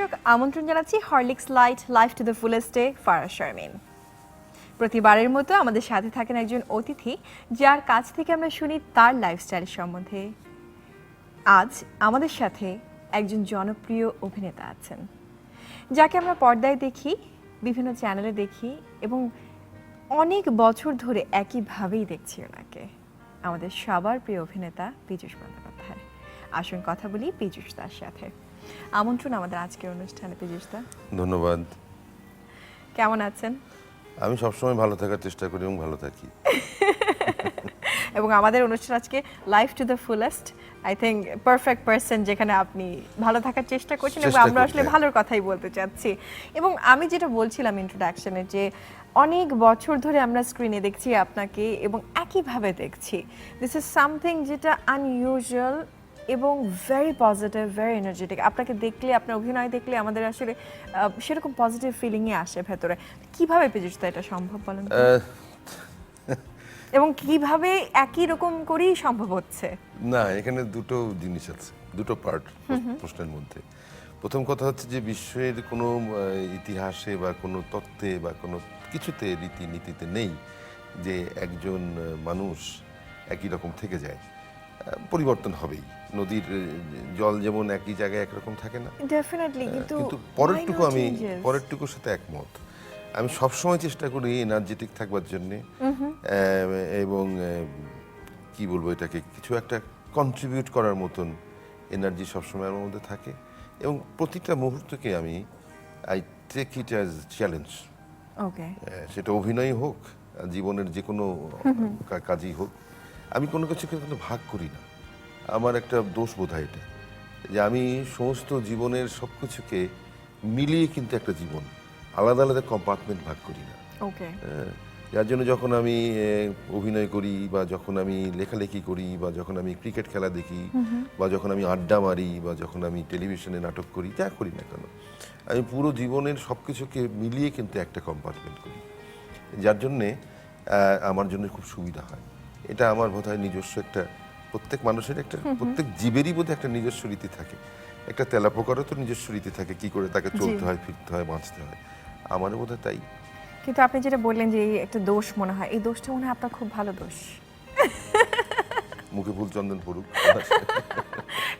দর্শক আমন্ত্রণ জানাচ্ছি Horlicks Light life to the ফুলেস্টে ফারাহ শারমিন। প্রতিবারের মতো আমাদের সাথে থাকেন একজন অতিথি যার কাছ থেকে আমরা শুনি তার লাইফস্টাইল সম্বন্ধে। আজ আমাদের সাথে একজন জনপ্রিয় অভিনেতা আছেন যাকে আমরা পর্দায় দেখি, বিভিন্ন চ্যানেলে দেখি এবং অনেক বছর ধরে একইভাবেই দেখছি ওনাকে। আমাদের সবার প্রিয় অভিনেতা পীযূষ বন্দ্যোপাধ্যায়। আসুন কথা বলি পীযূষ দার সাথে। আমন্ত্রণ আমাদের আজকের অনুষ্ঠানে পীযূষ দা। ধন্যবাদ। কেমন আছেন? আমি সবসময় ভালো থাকার চেষ্টা করি এবং ভালো থাকি। এবং আমাদের অনুষ্ঠান আজকে life to the fullest, I think perfect person যেখানে আপনি ভালো থাকার চেষ্টা করছেন এবং আমরা আসলে ভালোর কথাই বলতে চাচ্ছি। এবং আমি যেটা বলছিলাম ইন্ট্রোডাকশনে যে অনেক বছর ধরে আমরা স্ক্রিনে দেখছি আপনাকে এবং একইভাবে দেখছি। দিস ইজ সামথিং যেটা আনইউজুয়াল এবং ভেরি পজিটিভ, ভেরি এনার্জেটিক। আপনাকে দেখলে, আপনার অভিনয় দেখলে আমাদের আসলে সেরকম পজিটিভ ফিলিংই আসে ভেতরে। কিভাবে পীযূষ দা এটা সম্ভব বলেন? এবং কিভাবে একই রকম করেই সম্ভব হচ্ছে? না, এখানে দুটো জিনিস আছে, দুটো পার্ট প্রশ্নের মধ্যে। প্রথম কথা হচ্ছে যে বিশ্বের কোনো ইতিহাসে বা কোনো তত্ত্বে বা কোনো কিছুতে রীতিনীতিতে নেই যে একজন মানুষ একই রকম থেকে যায়। পরিবর্তন হবেই। নদীর জল যেমন একই জায়গায় একরকম থাকে না, ডেফিনেটলি। কিন্তু পরেরটুকুর সাথে একমত। আমি সবসময় চেষ্টা করি এনার্জেটিক থাকবার জন্যে এবং কি বলবো, এটাকে কিছু একটা কন্ট্রিবিউট করার মতন এনার্জি সবসময় আমার মধ্যে থাকে এবং প্রতিটা মুহূর্তকে আমি I take it as challenge. Okay. সেটা অভিনয় হোক, জীবনের যে কোনো কাজই হোক, আমি কোনো কিছুকে কিন্তু ভাগ করি না। আমার একটা দোষ বোধ হয় এটা, যে আমি সমস্ত জীবনের সব কিছুকে মিলিয়ে কিন্তু একটা জীবন, আলাদা আলাদা কম্পার্টমেন্ট ভাগ করি না। ওকে। যার জন্য যখন আমি অভিনয় করি বা যখন আমি লেখালেখি করি বা যখন আমি ক্রিকেট খেলা দেখি বা যখন আমি আড্ডা মারি বা যখন আমি টেলিভিশনে নাটক করি, যা করি না কেন, আমি পুরো জীবনের সব কিছুকে মিলিয়ে কিন্তু একটা কম্পার্টমেন্ট করি, যার জন্যে আমার জন্য খুব সুবিধা হয়। এটা আমার বোধ হয় নিজস্ব একটা, প্রত্যেক মানুষের একটা, প্রত্যেক জীবেরই বোধহয় একটা নিজস্ব রীতি থাকে। একটা তেলাপোকারও তো নিজস্ব রীতি থাকে, কি করে তাকে চলতে হয়, ফিরতে হয়, বাঁচতে হয়। আমারও বোধহয় তাই। কিন্তু আপনি যেটা বললেন যে এই একটা দোষ মনে হয়, এই দোষটা মনে হয় আপনার খুব ভালো দোষ। মুখে ফুল চন্দন পড়ুক।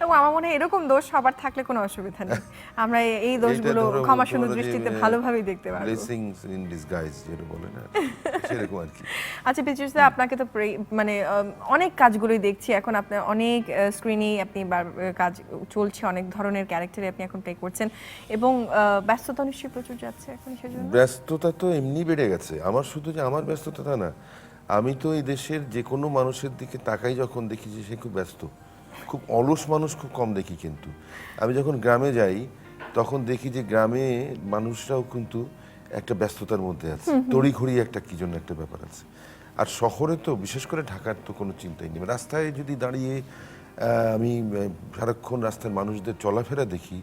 এবং আমার মনে হয় এরকম দোষ সবার থাকলে কোনো অসুবিধা নেই। আমরা এই দোষগুলো ক্ষমাসুন্দর দৃষ্টিতে ভালোভাবেই দেখতে পারবো। ব্লেসিংস ইন ডিসগাইজ যেটা বলে না, সেরকম আর কি। আচ্ছা পীযূষ দা, আপনাকে তো মানে অনেক কাজগুলোই দেখছি এখন, আপনার অনেক স্ক্রিনেই আপনি কাজ চলছে, অনেক ধরনের ক্যারেক্টারে আপনি এখন প্লে করছেন এবং ব্যস্ততা নিশ্চয়ই প্রচুর যাচ্ছে এখন সেজন্য। ব্যস্ততা তো এমনি বেড়ে গেছে আমার, শুধু যে আমার ব্যস্ততা তা না, আমি তো এই দেশের যে কোনো মানুষের দিকে তাকাই যখন দেখি যে সে খুব ব্যস্ত, খুব অলস মানুষ খুব কম দেখি। কিন্তু আমি যখন গ্রামে যাই তখন দেখি যে গ্রামে মানুষরাও কিন্তু একটা ব্যস্ততার মধ্যে আছে, তড়িঘড়ি একটা কি জন্য একটা ব্যাপার আছে। আর শহরে তো বিশেষ করে ঢাকার তো কোনো চিন্তাই নেই। রাস্তায় যদি দাঁড়িয়ে আমি সারাক্ষণ রাস্তার মানুষদের চলাফেরা দেখি,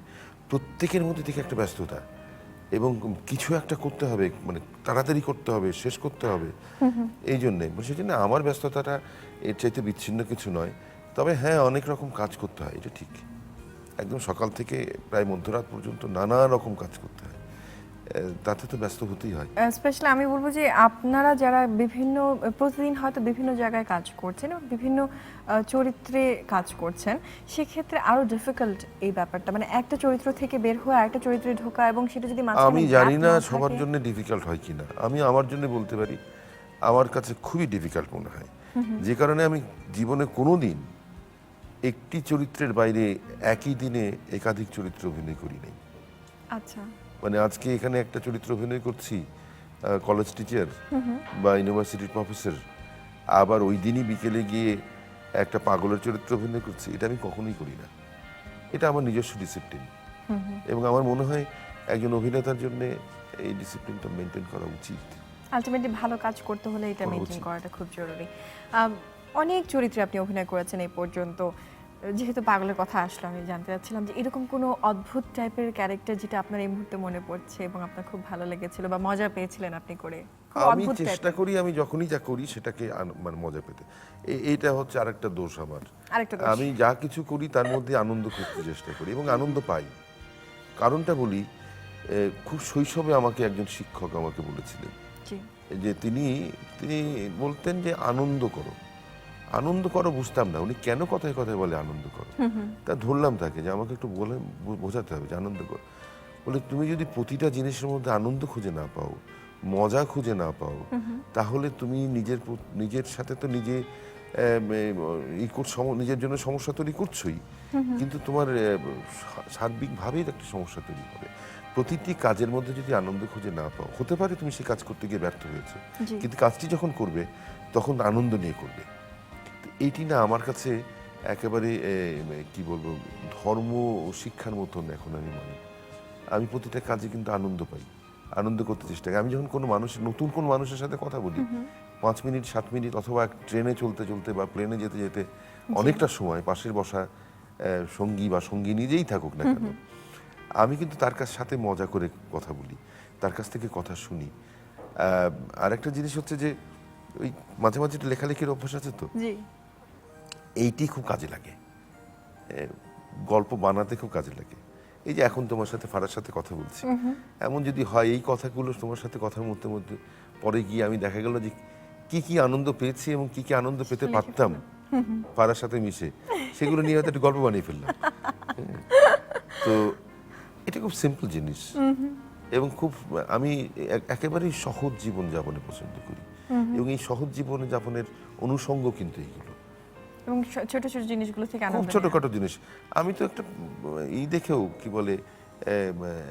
প্রত্যেকের মধ্যে দেখি একটা ব্যস্ততা এবং কিছু একটা করতে হবে, মানে তাড়াতাড়ি করতে হবে, শেষ করতে হবে। এই জন্যে সেই জন্য আমার ব্যস্ততাটা এর চাইতে বিচ্ছিন্ন কিছু নয়। তবে হ্যাঁ, অনেক রকম কাজ করতে হয়, এটা ঠিক। একদম সকাল থেকে প্রায় মধ্যরাত পর্যন্ত নানা রকম কাজ করতে হয়, তাতে তো ব্যস্ত হতেই হয়। স্পেশালি আমি বলবো যে আপনারা যারা প্রতিদিন হয়তো বিভিন্ন জায়গায় কাজ করছেন এবং বিভিন্ন চরিত্রে কাজ করছেন, সেক্ষেত্রে আরো ডিফিকাল্ট এই ব্যাপারটা, মানে একটা চরিত্র থেকে বের হয়ে আরেকটা চরিত্রে ঢোকা, এবং সেটা যদি আমি জানি না সবার জন্য ডিফিকাল্ট হয় কিনা। আমি আমার জন্য বলতে পারি আমার কাছে খুবই ডিফিকাল্ট মনে হয়, যে কারণে আমি জীবনে কোনো দিন একটি চরিত্রের বাইরে একই দিনে একাধিক চরিত্র অভিনয় করি নাই। আচ্ছা। মানে আজকে এখানে একটা চরিত্র অভিনয় করছি, কলেজ টিচার বা ইউনিভার্সিটির প্রফেসর, আবার ওই দিনই বিকেলে গিয়ে একটা পাগলের চরিত্র অভিনয় করছি। এটা আমি কখনোই করি না। এটা আমার নিজস্ব ডিসিপ্লিন এবং আমার মনে হয় একজন অভিনেতার জন্য এই ডিসিপ্লিনটা মেনটেন করা উচিত। আলটিমেটলি ভালো কাজ করতে হলে এটা মেনটেন করাটা খুব জরুরি। অনেক চরিত্রে আপনি অভিনয় করেছেন এই পর্যন্ত, যেহেতু পাগলের কথা আসলো, আমি জানতে চাচ্ছিলাম যে এরকম কোনো অদ্ভুত টাইপের ক্যারেক্টার যেটা আপনার এই মুহূর্তে মনে পড়ছে এবং আপনার খুব ভালো লেগেছিল বা মজা পেয়েছিলেন আপনি করে? আমি চেষ্টা করি আমি যখনই যা করি সেটাকে মানে মজা পেতে। এইটা হচ্ছে আরেকটা দোষ আমার। আমি যা কিছু করি তার মধ্যে আনন্দ করতে চেষ্টা করি এবং আনন্দ পাই। কারণটা বলি, খুব শৈশবে আমাকে একজন শিক্ষক আমাকে বলেছিলেন জি যে তিনি তিনি বলতেন যে আনন্দ করো। আনন্দ করো বুঝতাম না, উনি কেন কথায় কথায় বলে আনন্দ করো। তা ধরলাম তাকে যে আমাকে একটু বলে বোঝাতে হবে যে আনন্দ করো। বলে তুমি যদি প্রতিটা জিনিসের মধ্যে আনন্দ খুঁজে না পাও, মজা খুঁজে না পাও, তাহলে তুমি নিজের সাথে তো নিজে নিজের জন্য সমস্যা তৈরি করছোই, কিন্তু তোমার সার্বিকভাবেই একটা সমস্যা তৈরি হবে। প্রতিটি কাজের মধ্যে যদি আনন্দ খুঁজে না পাও, হতে পারে তুমি সেই কাজ করতে গিয়ে ব্যর্থ হয়েছে, জি কিন্তু কাজটি যখন করবে তখন আনন্দ নিয়ে করবে। তো এইটি না আমার কাছে একেবারে কি বলবো, ধর্ম ও শিক্ষার মতন এখন আমি মানি। আমি প্রতিটা কাজে কিন্তু আনন্দ পাই, আনন্দ করতে চেষ্টা করি। আমি যখন নতুন কোনো মানুষের সাথে কথা বলি, 5 মিনিট 7 মিনিট অথবা ট্রেনে চলতে চলতে বা প্লেনে যেতে যেতে অনেকটা সময় পাশের বসা সঙ্গী বা সঙ্গী নিজেই থাকুক না কেন, আমি কিন্তু তার সাথে মজা করে কথা বলি, তার কাছ থেকে কথা শুনি। আরেকটা জিনিস হচ্ছে যে ওই মাঝে মাঝে একটু লেখালেখির অভ্যাস আছে, তো জি এইটি খুব কাজে লাগে, গল্প বানাতে খুব কাজে লাগে। এই যে এখন তোমার সাথে ফারার সাথে কথা বলছি, এমন যদি হয় এই কথাগুলো তোমার সাথে কথার মধ্যে মধ্যে পরে গিয়ে আমি দেখা গেল যে কি কি আনন্দ পেয়েছি এবং কি কি আনন্দ পেতে পারতাম ফারার সাথে মিশে, সেগুলো নিয়ে হয়তো একটা গল্প বানিয়ে ফেললাম। তো এটা খুব সিম্পল জিনিস এবং খুব আমি একেবারেই সহজ জীবন যাপনে পছন্দ করি, এবং এই সহজ জীবন যাপনের অনুষঙ্গ কিন্তু এইগুলো, এবং ছোট ছোট জিনিসগুলো থেকে খুব আনন্দ নেওয়া। ছোটখাটো জিনিস। আমি তো একটা দেখেও কি বলে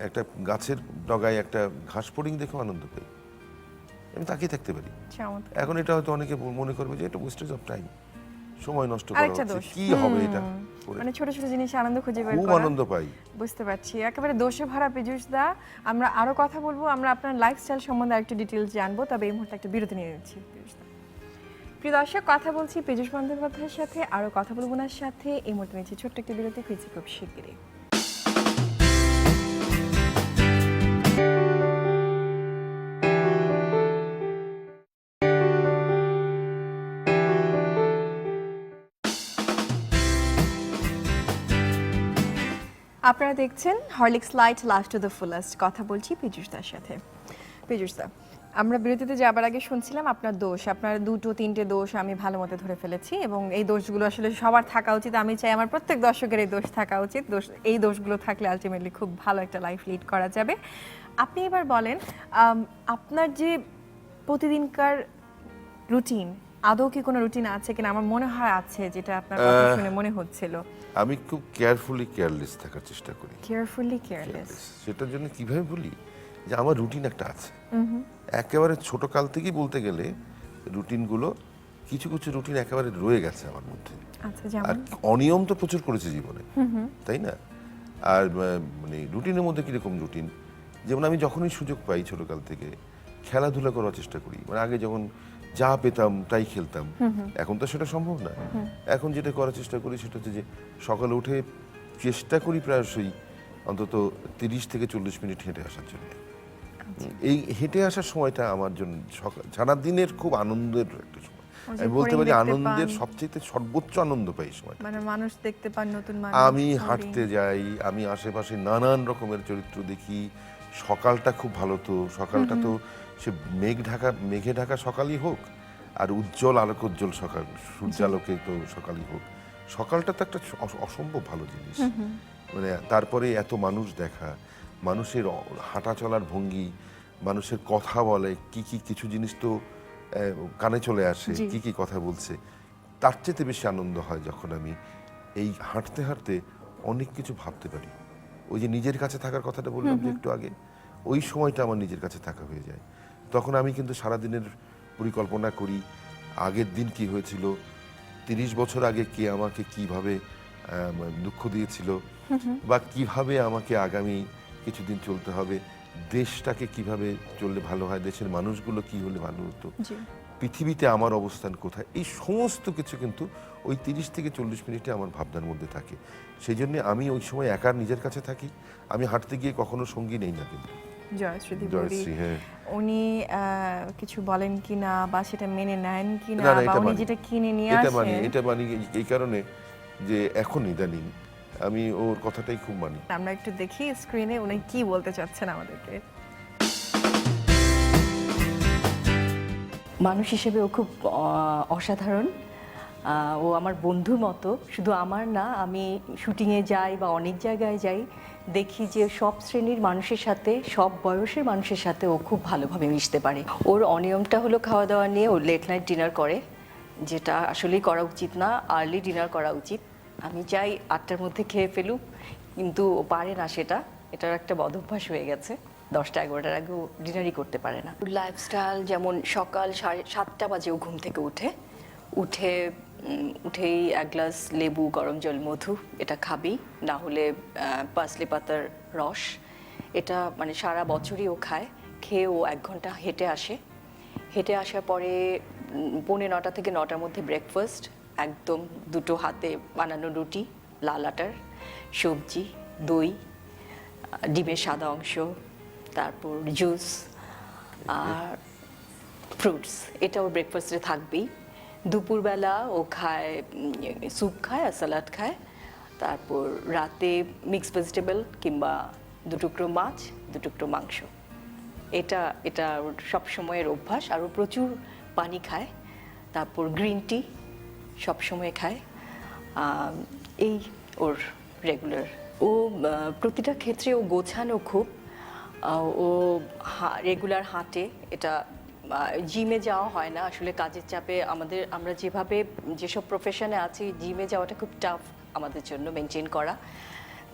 একটা গাছের ডগায় একটা ঘাস ফড়িং দেখেও আনন্দ পাই, আমি তাকিয়ে থাকতে পারি। চমৎকার। এখন এটা হয়তো অনেকে মনে করবে যে এটা ওয়েস্টেজ অফ টাইম, সময় নষ্ট করা আরেকটা হচ্ছে, দোষ। কি হবে এটা করে। মানে ছোট ছোট জিনিসে আনন্দ খুঁজে বের খুব করা। আনন্দ পাই। বুঝতে পারছি, একেবারে দোষে ভরা পীযূষ দা। আমরা আরো কথা বলবো, আমরা আপনার লাইফস্টাইল সম্বন্ধে আরেকটু ডিটেইলস জানবো, তবে এই মুহূর্তে একটা বিরতি নিয়ে নিচ্ছি পীযূষ দা। প্রিয় দর্শক, কথা বলছি পীযূষ বন্দ্যোপাধ্যায়ের সাথে, আরো কথা বলবো ওনার সাথে। এই মুহূর্তে নিচ্ছি ছোট্ট একটা বিরতি, ফিরছি খুব শিগগিরই। আপনারা দেখছেন Horlicks Light life to the fullest. কথা বলছি পীযূষ দার সাথে। পীযূষ দা, আমরা বিরতিতে যাবার আগে শুনছিলাম আপনার দোষ, আপনার 2-3টে দোষ আমি ভালো মতো ধরে ফেলেছি, এবং এই দোষগুলো আসলে সবার থাকা উচিত। আমি চাই আমার প্রত্যেক দর্শকের এই দোষ থাকা উচিত। এই দোষগুলো থাকলে আলটিমেটলি খুব ভালো একটা লাইফ লিড করা যাবে। আপনি এবার বলেন, আপনার যে প্রতিদিনকার রুটিন, আদৌ কি কোনো রুটিন আছে কিনা? আমার মনে হয় আছে, যেটা আপনার কথা শুনে মনে হচ্ছিল। আমি খুব কেয়ারফুলি কেয়ারলেস থাকার চেষ্টা করি। Carefully careless. সেটার জন্য কিভাবে বলি যে আমার রুটিন একটা আছে, একেবারে ছোট কাল থেকেই বলতে গেলে রুটিনগুলো, কিছু কিছু রুটিন একেবারে রয়ে গেছে আমার মধ্যে। আচ্ছা, আর যেমন? অনিয়ম তো প্রচুর করেছে জীবনে, তাই না? আর মানে রুটিনের মধ্যে কিরকম রুটিন, যেমন আমি যখনই সুযোগ পাই ছোটকাল থেকে খেলাধুলা করার চেষ্টা করি। মানে আগে যখন যা পেতাম তাই খেলতাম, এখন তো সেটা সম্ভব না। এখন যেটা করার চেষ্টা করি সেটা হচ্ছে যে সকালে উঠে চেষ্টা করি প্রায়শই অন্তত 30 থেকে 40 মিনিট হেঁটে আসার জন্য। এই হেঁটে আসার সময়টা আমার জন্য সারাদিনের খুব আনন্দের একটা সময়। আমি বলতে পারি আনন্দের সবচেয়ে সর্বোচ্চ আনন্দ পাই এই সময়। মানে মানুষ দেখতে পান, নতুন মানুষ। আমি হাঁটতে যাই, আমি আশেপাশে নানান রকমের চরিত্র দেখি। সকালটা খুব ভালো, তো সকালটা তো সে মেঘে ঢাকা সকালই হোক আর উজ্জ্বল আলোকোজ্জ্বল সকাল, সূর্যালোকে তো সকালই হোক, সকালটা তো একটা অসম্ভব ভালো জিনিস। মানে তারপরে এত মানুষ দেখা, মানুষের হাঁটা চলার ভঙ্গি, মানুষের কথা বলে, কি কি কিছু জিনিস তো কানে চলে আসে, কি কি কথা বলছে। তার চেয়ে বেশি আনন্দ হয় যখন আমি এই হাঁটতে হাঁটতে অনেক কিছু ভাবতে পারি। ওই যে নিজের কাছে থাকার কথাটা বললাম যে একটু আগে, ওই সময়টা আমার নিজের কাছে থাকা হয়ে যায়। তখন আমি কিন্তু সারাদিনের পরিকল্পনা করি, আগের দিন কি হয়েছিল, 30 বছর আগে কে আমাকে কিভাবে দুঃখ দিয়েছিল, বা কিভাবে আমাকে আগামী কিছুদিন চলতে হবে, দেশটাকে কিভাবে চললে ভালো হয়, দেশের মানুষগুলো কি হলে ভালো হতো, পৃথিবীতে আমার অবস্থান কোথায়, এই সমস্ত কিছু কিন্তু ওই 30 থেকে 40 মিনিটে আমার ভাবনার মধ্যে থাকে। সেই জন্য আমি ওই সময় একা নিজের কাছে থাকি। আমি হাঁটতে গিয়ে কখনো সঙ্গী নেই না। কিন্তু জয়শ্রী, হ্যাঁ, উনি কিছু বলেন কিনা বা সেটা মেনে নেন কিনা, না, বা এটা উনি মানি, যেটা কিনে নিয়ে এটা আসেন। মানি, এটা মানি এই কারণে যে এখন ইদানিং আমি ওর কথাটাই খুব মানি। আমরা একটু দেখি স্ক্রিনে উনি কি বলতে চাচ্ছেন আমাদেরকে। মানুষ হিসেবে ও খুব অসাধারণ। ও আমার বন্ধুর মতো, শুধু আমার না, আমি শুটিংয়ে যাই বা অনেক জায়গায় যাই, দেখি যে সব শ্রেণীর মানুষের সাথে, সব বয়সের মানুষের সাথে ও খুব ভালোভাবে মিশতে পারে। ওর অনিয়মটা হলো খাওয়া দাওয়া নিয়ে, ও লেট নাইট ডিনার করে, যেটা আসলেই করা উচিত না, আর্লি ডিনার করা উচিত। আমি চাই 8টার মধ্যে খেয়ে ফেলুক, কিন্তু ও পারে না সেটা, এটার একটা বদভ্যাস হয়ে গেছে। 10টা-11টার আগে ও ডিনারই করতে পারে না। লাইফস্টাইল যেমন সকাল 7:30 বাজে ও ঘুম থেকে উঠেই 1 গ্লাস লেবু, গরম জল, মধু এটা খাবেই, না হলে পার্সলি পাতার রস, এটা মানে সারা বছরই ও খায়। খেয়ে ও 1 ঘন্টা হেঁটে আসে, হেঁটে আসার পরে 9:45 থেকে 9টার মধ্যে ব্রেকফাস্ট, একদম 2 হাতে বানানো রুটি, লাল আটার, সবজি, দই, ডিমের সাদা অংশ, তারপর জুস আর ফ্রুটস, এটা ওর ব্রেকফাস্টে থাকবেই। দুপুরবেলা ও খায় স্যুপ খায় আর স্যালাড খায়। তারপর রাতে মিক্স ভেজিটেবল কিংবা 2 টুকরো মাছ, 2 টুকরো মাংস, এটা ওর সবসময়ের অভ্যাস। আর ও প্রচুর পানি খায়। তারপর গ্রিন টি সবসময় খায়। এই ওর রেগুলার। ও প্রতিটা ক্ষেত্রে ও গোছানো খুব। ও রেগুলার হাঁটে, এটা জিমে যাওয়া হয় না আসলে, কাজের চাপে আমরা যেসব প্রফেশনে আছি, জিমে যাওয়াটা খুব টাফ আমাদের জন্য মেনটেন করা।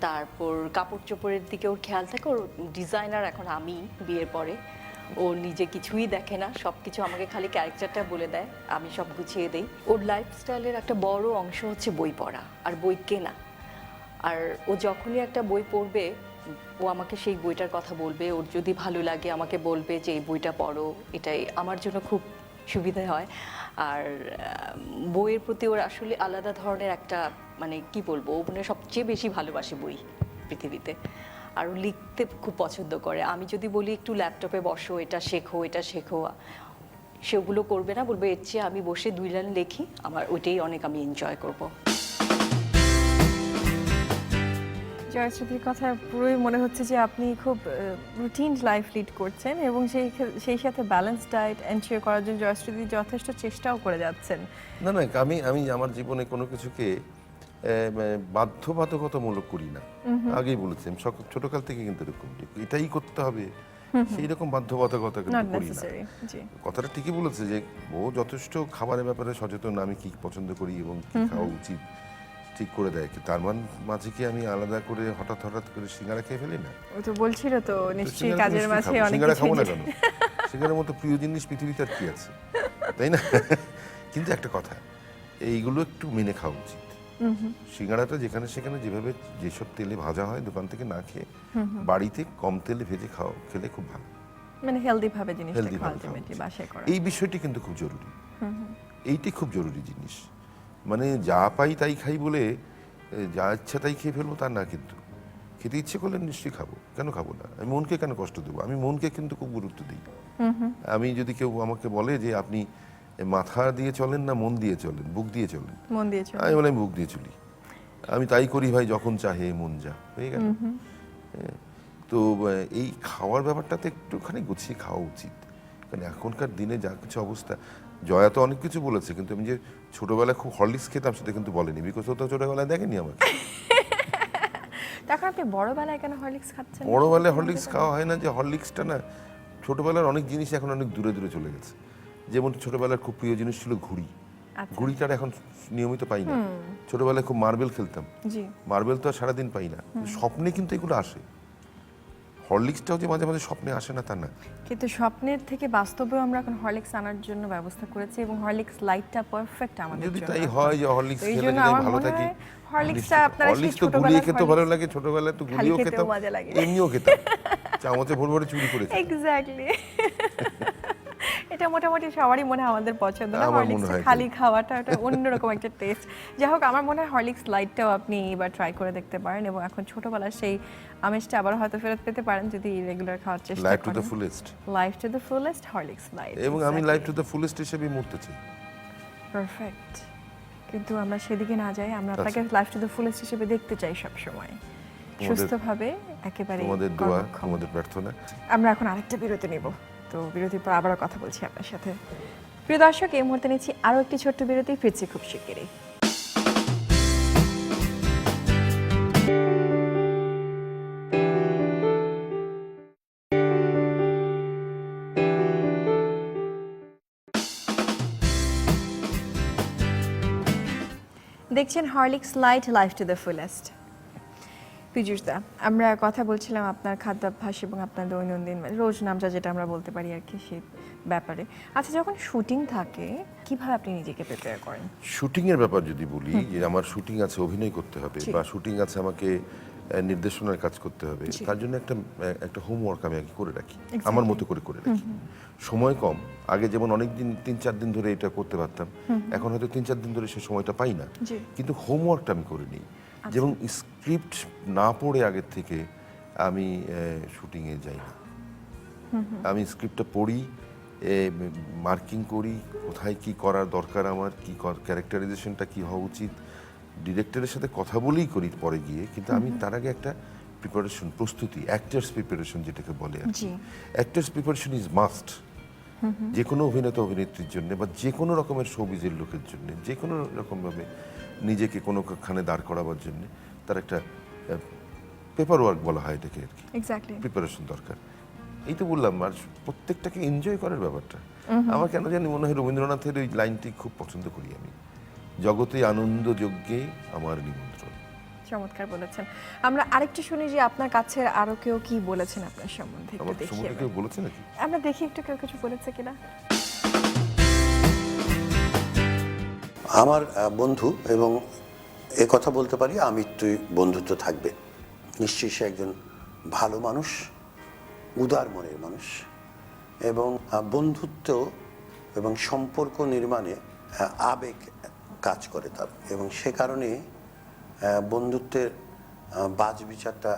তারপর কাপড় চোপড়ের দিকে ওর খেয়াল থাকে। ওর ডিজাইনার এখন আমি, বিয়ের পরে। ও নিজে কিছুই দেখে না, সব কিছু আমাকে খালি ক্যারেক্টারটা বলে দেয়, আমি সব গুছিয়ে দিই। ওর লাইফস্টাইলের একটা বড় অংশ হচ্ছে বই পড়া আর বই কেনা। আর ও যখনই একটা বই পড়বে, ও আমাকে সেই বইটার কথা বলবে। ওর যদি ভালো লাগে আমাকে বলবে যে এই বইটা পড়ো, এটাই আমার জন্য খুব সুবিধা হয়। আর বইয়ের প্রতি ওর আসলে আলাদা ধরনের একটা, মানে কি বলবো, ও মানে সবচেয়ে বেশি ভালোবাসে বই পৃথিবীতে। আর ও লিখতে খুব পছন্দ করে। আমি যদি বলি একটু ল্যাপটপে বসো, এটা শেখো, সেগুলো করবে না, বলবে এর চেয়ে আমি বসে 2 লাইন লিখি, আমার ওইটাই অনেক, আমি এনজয় করবো। জয়শ্রুতির কথা পুরোই মনে হচ্ছে যে আপনি খুব রুটিন লাইফ লিড করছেন এবং সেই সাথে ব্যালেন্স ডায়েট এনশিওর করার জন্য জয়শ্রুতি যথেষ্ট চেষ্টাও করে যাচ্ছেন। না, আমি আমার জীবনে কোনো কিছুকে বাধ্যবাধকতামূলক করি না। আগেই বলেছি, আমি ছোটকাল থেকে কিন্তু এরকম, এটাই করতে হবে সেই রকম বাধ্যবাধকতা কিন্তু করি না। কথাটা ঠিকই বলেছে যে ও যথেষ্ট খাবারের ব্যাপারে সচেতন, আমি কি পছন্দ করি এবং কি খাওয়া উচিত ঠিক করে দেয়। তার মাঝে কি আমি আলাদা করে হঠাৎ করে সিঙ্গারা খেয়ে ফেলি না? ও তো বলছিল তো নিশ্চয়ই কাজের মাঝে অনেক সিঙ্গারা কিছু। খাবো না কেন? সিঙ্গারার মতো প্রিয় জিনিস পৃথিবীতে আর কি আছে, তাই না? কিন্তু একটা কথা, এইগুলো একটু মেনে খাওয়া উচিত। সিঙ্গারাটা যেখানে সেখানে যেভাবে যেসব তেলে ভাজা হয় দোকান থেকে না খেয়ে বাড়িতে কম তেলে ভেজে খেলে খুব ভালো, মানে হেলদি ভাবে জিনিসটা হেলদি ভাবে আলটিমেটলি বাসায় করা। এই বিষয়টি কিন্তু খুব জরুরি। এইটি খুব জরুরি জিনিস। মানে যা পাই তাই খাই বলে যা ইচ্ছা তাই খেয়ে ফেলবো তা না, কিন্তু খেতে ইচ্ছে করলে নিশ্চয়ই খাবো, কেন খাবো না? আমি মনকে কেন কষ্ট দেবো? আমি মনকে কিন্তু খুব গুরুত্ব দিই। আমি যদি কেউ আমাকে বলে যে আপনি মাথা দিয়ে চলেন না মন দিয়ে চলেন, বুক দিয়ে চলেন, মন দিয়ে চলেন, আমি বলি আমি বুক দিয়ে চলি। আমি তাই করি ভাই, যখন চাহে মন যা, হয়ে গেল। তো এই খাওয়ার ব্যাপারটাতে একটুখানি গুছিয়ে খাওয়া উচিত। কারণ এখনকার দিনে যা কিছু অবস্থা, জয়া তো অনেক কিছু বলেছে, কিন্তু আমি যে ছোটবেলায় খুব হরলিক্স খেতাম সেটা কিন্তু বলেনি, বিকজ ও তো ছোটবেলায় দেখেনি আমাকে। তখন আপনি বড়বেলায় কেন হরলিক্স খাচ্ছেন? বড়বেলায় হরলিক্স খাওয়া হয় না, যে হরলিক্সটা না, ছোটবেলার অনেক জিনিস এখন অনেক দূরে দূরে চলে গেছে। যেমন ছোটবেলার খুব প্রিয় জিনিস ছিল ঘুড়ি, ঘুড়িটার এখন নিয়মিত পাই না। ছোটবেলায় খুব মার্বেল খেলতাম, মার্বেল তো আর সারাদিন পাই না, স্বপ্নে কিন্তু এগুলো আসে। হরলিক্সটাও যে মাঝে মাঝে স্বপ্নে আসে না তা না, কিন্তু স্বপ্নের থেকে বাস্তবেও আমরা এখন হরলিক্স আনার জন্য ব্যবস্থা করেছি এবং হরলিক্স লাইটটা পারফেক্ট আমাদের জন্য। যদি তাই হয় যে হরলিক্স এই খেলে জন্য যদি আমার ভালো মনে থাকি। হয় হরলিক্সটা আপনারা সেই হরলিক্স তো ছোটবেলায় গুলিয়ে খেতে ভালো লাগে, ছোটবেলায় তো গুলিয়েও খেতাম, মজা লাগে, এমনিও খেতাম, চামচে ভরে ভরে চুরি করে খেতাম। এক্স্যাক্টলি। এটা মোটামুটি সবারই মনে হয় আমাদের পছন্দ না, আমার মনে হরলিক্স হয় খালি খাওয়াটা ওটা অন্যরকম একটা টেস্ট। যাই হোক, আমার মনে হয় হরলিক্স লাইটটাও আপনি এবার ট্রাই করে দেখতে পারেন এবং এখন ছোটবেলার সেই আমেজটা আবার হয়তো ফেরত পেতে পারেন যদি রেগুলার খাওয়ার চেষ্টা করেন। Life to the fullest, life to the fullest Horlicks light. এবং আমি লাইফ টু দ্য ফুলেস্ট হিসেবেই মরতে চাই। পারফেক্ট। কিন্তু আমরা সেদিকে না যাই, আমরা আপনাকে লাইফ টু দ্য ফুলেস্ট হিসেবে দেখতে চাই সব সময়, সুস্থভাবে, একেবারে তোমাদের দোয়া, কর্মক্ষম। তোমাদের প্রার্থনা। আমরা এখন আরেকটা বিরতি নেব, তো বিরতির পর আবারও কথা বলছি আপনার সাথে। প্রিয় দর্শক, এই মুহূর্তে নিচ্ছি আরও একটি ছোট্ট বিরতি, ফিরছি খুব শিগগিরই। দেখছেন Horlicks Light, life to the fullest. পীযূষদা, আমরা কথা বলছিলাম আপনার খাদ্যাভ্যাস এবং আপনার দৈনন্দিন রোজ নামটা যেটা আমরা বলতে পারি আর কি, সেই ব্যাপারে। আচ্ছা, যখন শুটিং থাকে কিভাবে আপনি নিজেকে প্রিপেয়ার করেন? শুটিং এর ব্যাপার যদি বলি, যে আমার শুটিং আছে, অভিনয় করতে হবে, বা শুটিং আছে আমাকে নির্দেশনার কাজ করতে হবে, তার জন্য একটা হোমওয়ার্ক আমি আগে করে রাখি, আমার মতো করে করে রাখি। সময় কম, আগে যেমন অনেক দিন 3-4 দিন ধরে এটা করতে পারতাম, এখন হয়তো 3-4 দিন ধরে সে সময়টা পাই না, কিন্তু হোমওয়ার্কটা আমি করে নিই। যেমন স্ক্রিপ্ট না পড়ে আগের থেকে আমি শুটিংয়ে যাই না, আমি স্ক্রিপ্টটা পড়ি, মার্কিং করি, কোথায় কি করার দরকার, আমার কি ক্যারেক্টারাইজেশনটা কি হওয়া উচিত, ডিরেক্টরের সাথে কথা বলেই করি পরে গিয়ে, কিন্তু আমি তার আগে একটা প্রিপারেশন, প্রস্তুতি, অ্যাক্টার্স প্রিপারেশন যেটাকে বলে আর কি। অ্যাক্টার্স প্রিপারেশন ইজ মাস্ট, যে কোনো অভিনেতা অভিনেত্রীর জন্য, বা যে কোনো রকমের শোবিজের লোকের জন্য, যে কোনো রকমভাবে নিজেকে কোনোখানে দাঁড় করাবার জন্য তার একটা পেপার ওয়ার্ক বলা হয় এটাকে আর কি, প্রিপারেশন দরকার। এই তো বললাম, আর প্রত্যেকটাকে এনজয় করার ব্যাপারটা। আমার কেন জানি মনে হয় রবীন্দ্রনাথের ওই লাইনটি খুব পছন্দ করি আমি, জগতে আনন্দ যজ্ঞে আমার নিমন্ত্রণ। চমৎকার বলেছেন। আমরা আরেকটু শুনি যে আপনার কাছে আরো কেউ কি বলেছেন আপনার সম্বন্ধে, একটু আমার দেখি। সম্বন্ধে কেউ বলেছে নাকি? আমরা দেখি একটু কেউ কিছু বলেছে কিনা। আমার বন্ধু, এবং এ কথা বলতে পারি আমৃত্যুই বন্ধুত্ব থাকবে। নিশ্চয়ই সে একজন ভালো মানুষ, উদার মনের মানুষ, এবং বন্ধুত্ব এবং সম্পর্ক নির্মাণে আবেগ কাজ করে তার, এবং সে কারণে বন্ধুত্বের বাজ বিচারটা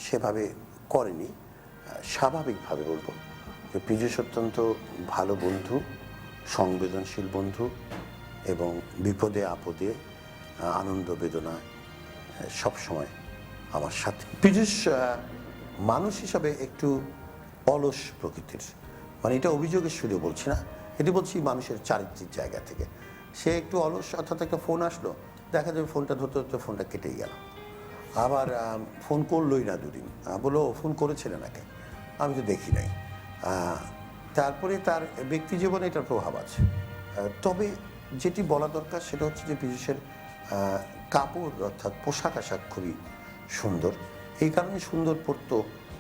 সেভাবে করেনি, স্বাভাবিকভাবে বলবো যে পীযূষ অত্যন্ত ভালো বন্ধু, সংবেদনশীল বন্ধু, এবং বিপদে আপদে আনন্দ বেদনা সবসময় আমার সাথে। পীযূষ মানুষ হিসাবে একটু অলস প্রকৃতির, মানে এটা অভিযোগের সুরে বলছি না, এটি বলছি মানুষের চারিত্রিক জায়গা থেকে। সে একটু অলস, অর্থাৎ একটা ফোন আসলো, দেখা যাবে ফোনটা ধরতে ধরতে ফোনটা কেটেই গেল, আবার ফোন করলোই না দুদিন, বললো ফোন করেছিলেন নাকি, আমি তো দেখি নাই। তারপরে তার ব্যক্তি জীবনে এটার প্রভাব আছে। তবে যেটি বলা দরকার সেটা হচ্ছে যে পীযূষের কাপড়, অর্থাৎ পোশাক আশাক খুবই সুন্দর। এই কারণে সুন্দর পড়তো।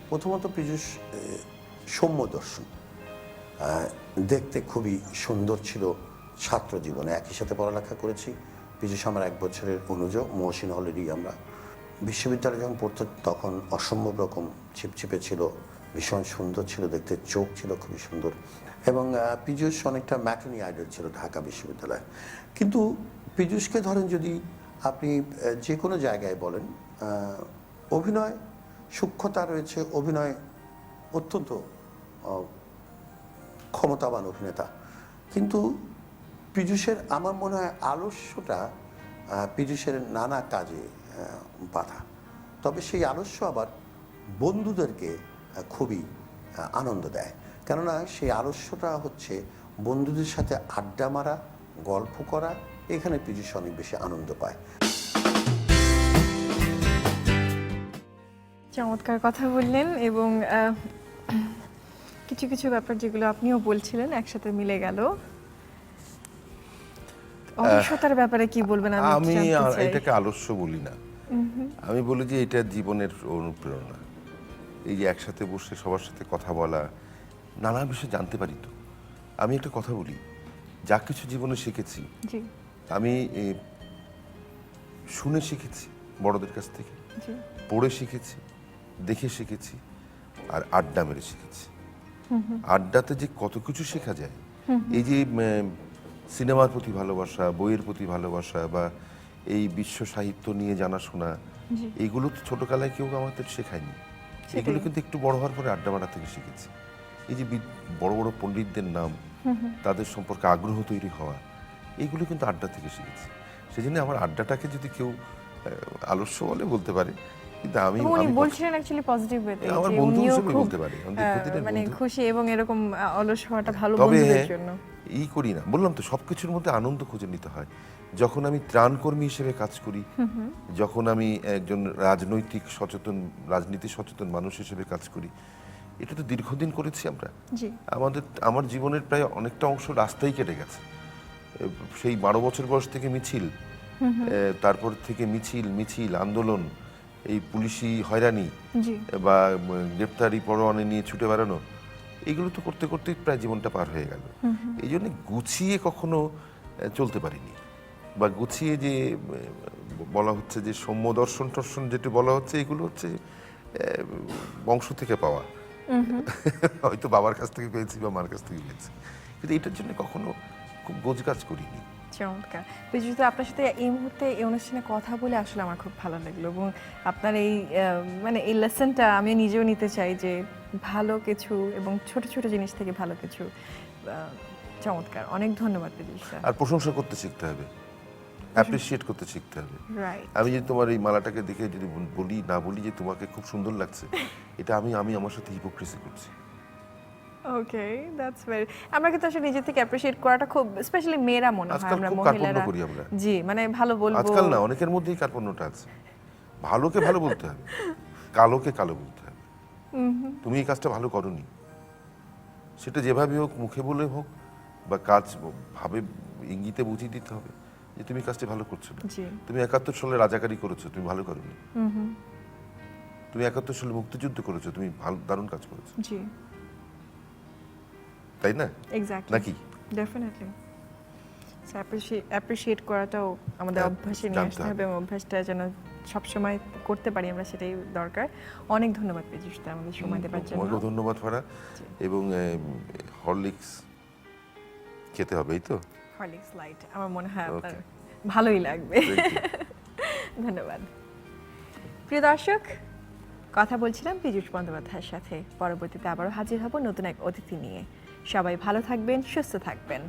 প্রথমত পীযূষ সৌম্য দর্শন, দেখতে খুবই সুন্দর ছিল। ছাত্র জীবনে একই সাথে পড়ালেখা করেছি। পীযূষ আমার 1 বছরের অনুজ, মহসিন হলেরই আমরা। বিশ্ববিদ্যালয়ে যখন পড়তো তখন অসম্ভব রকম ছিপছিপে ছিল, ভীষণ সুন্দর ছিল দেখতে, চোখ ছিল খুবই সুন্দর, এবং পীযূষ অনেকটা ম্যাটনি আইডল ছিল ঢাকা বিশ্ববিদ্যালয়ে। কিন্তু পীযূষকে ধরেন যদি আপনি যে কোনো জায়গায় বলেন, অভিনয় সূক্ষ্মতা রয়েছে, অভিনয় অত্যন্ত ক্ষমতাবান অভিনেতা, কিন্তু পীযূষের আমার মনে হয় আলস্যটা পীযূষের নানা কাজে বাধা। তবে সেই আলস্য আবার বন্ধুদেরকে খুবই আনন্দ দেয়, কেননা সেই আলস্যটা হচ্ছে বন্ধুদের সাথে আড্ডা মারা, গল্প করা, এখানে পীযূষ অনেক বেশি আনন্দ পায়। চমৎকার কথা বললেন, এবং কিছু কিছু ব্যাপার যেগুলো আপনিও বলছিলেন একসাথে মিলে গেল। অলসতার ব্যাপারে কি বলবেন? আমি এটাকে আলস্য বলি না, আমি বলি যে এটা জীবনের অনুপ্রেরণা। এই যে একসাথে বসে সবার সাথে কথা বলা, নানা বিষয় জানতে পারি। তো আমি একটা কথা বলি, যা কিছু জীবনে শিখেছি আমি শুনে শিখেছি, বড়দের কাছ থেকে পড়ে শিখেছি, দেখে শিখেছি, আর আড্ডা মেরে শিখেছি। আড্ডাতে যে কত কিছু শেখা যায়, এই যে সিনেমার প্রতি ভালোবাসা, বইয়ের প্রতি ভালোবাসা, বা এই বিশ্ব সাহিত্য নিয়ে জানাশোনা, এইগুলো তো ছোটবেলায় কেউ আমাদের শেখায়নি। এগুলো কিন্তু একটু বড় হওয়ার পরে আড্ডা মারা থেকে শিখেছি। এই যে বড় বড় পণ্ডিতদের নাম, তাদের সম্পর্কে আগ্রহ তৈরি হওয়া, এইগুলো কিন্তু আড্ডা থেকে শিখেছি। সেই জন্য আমার আড্ডাটাকে যদি কেউ আলস্য বলে বলতে পারে, কিন্তু আমি এবং উনি আমি বলছিলেন অ্যাকচুয়ালি পজিটিভ ওয়েতে, আমার যে বন্ধু উনিও হিসেবে খুব বলতে পারি, আমাদের প্রতিদিনের মানে বন্ধু। খুশি এবং এরকম অলস হওয়াটা ভালো তবে বন্ধুদের হ্যাঁ, জন্য। করি না, বললাম তো সবকিছুর মধ্যে আনন্দ খুঁজে নিতে হয়। যখন আমি ত্রাণকর্মী হিসেবে কাজ করি, যখন আমি একজন রাজনীতি সচেতন মানুষ হিসেবে কাজ করি, এটা তো দীর্ঘদিন করেছি আমরা। জি আমার জীবনের প্রায় অনেকটা অংশ রাস্তায় কেটে গেছে। সেই 12 বছর বয়স থেকে মিছিল, তারপর থেকে মিছিল আন্দোলন, এই পুলিশি হয়রানি জি বা গ্রেপ্তারি পরোয়ানা নিয়ে ছুটে বেড়ানো, এগুলো তো করতে করতেই প্রায় জীবনটা পার হয়ে গেল। এই জন্য গুছিয়ে কখনো চলতে পারিনি, বা গুছিয়ে যে বলা হচ্ছে যে সৌম্য দর্শন টর্শন যেটা বলা হচ্ছে, এগুলো হচ্ছে বংশ থেকে পাওয়া, হয়তো বাবার কাছ থেকে পেয়েছি বা মার কাছ থেকে পেয়েছি, কিন্তু এটার জন্য কখনো খুব গোছগাছ করিনি। চমৎকার। বিজুতে আপনার সাথে এই মুহূর্তে এই অনুষ্ঠানে কথা বলে আসলে আমার খুব ভালো লাগলো, এবং আপনার এই মানে এই লেসনটা আমি নিজেও নিতে চাই, যে ভালো কিছু এবং ছোট ছোট জিনিস থেকে ভালো কিছু। চমৎকার, অনেক ধন্যবাদ বিজুষা। আর প্রশংসা করতে শিখতে হবে, অ্যাপ্রিসিয়েট করতে শিখতে হবে। রাইট, আমি যদি তোমার এই মালাটাকে দেখে যদি বলি যে তোমাকে খুব সুন্দর লাগছে, এটা আমি আমার সাথে হিপোক্রেসি করছি। ওকে, দ্যাটস ভেরি। আমরা কিন্তু আসলে নিজে থেকে অ্যাপ্রিশিয়েট করাটা খুব, স্পেশালি মেয়েরা মনে হয়, আজকাল আমরা খুব কার্পণ্য মহিলারা। করি আমরা। জি, মানে ভালো বলবো। আজকাল না, অনেকের মধ্যেই কার্পণ্যটা আছে। ভালোকে ভালো বলতে হবে, কালোকে কালো বলতে হবে। তুমি এই কাজটা ভালো করোনি, সেটা যেভাবে হোক, মুখে বলে হোক বা কাজ ভাবে ইঙ্গিতে বুঝিয়ে দিতে হবে যে তুমি কাজটা ভালো করছো না। জি তুমি 71 সালে রাজাকারি করেছো, তুমি ভালো করোনি। তুমি 71 সালে মুক্তিযুদ্ধ করেছো, তুমি ভালো দারুণ কাজ করেছো, জি, তাই না? এক্স্যাক্টলি, নাকি? ডেফিনেটলি। অ্যাপ্রিশিয়েট করাটাও আমাদের হ্যাঁ, অভ্যাসে নিয়ে জানতে আসতে হবে। হবে, এবং অভ্যাসটা যেন সবসময় করতে পারি আমরা, সেটাই দরকার। অনেক ধন্যবাদ পীযূষদা আমাদের সময় দেওয়ার জন্য। তোমাকেও ধন্যবাদ ফারা। এবং হরলিক্স খেতে হবে, এই তো। হরলিক্স লাইট আমার মনে হয় আপনার Okay. ভালোই লাগবে। Thank you. ধন্যবাদ। প্রিয় দর্শক, কথা বলছিলাম পীযূষ বন্দ্যোপাধ্যায়ের সাথে। পরবর্তীতে আবারও হাজির হব নতুন এক অতিথি নিয়ে। সবাই ভালো থাকবেন, সুস্থ থাকবেন।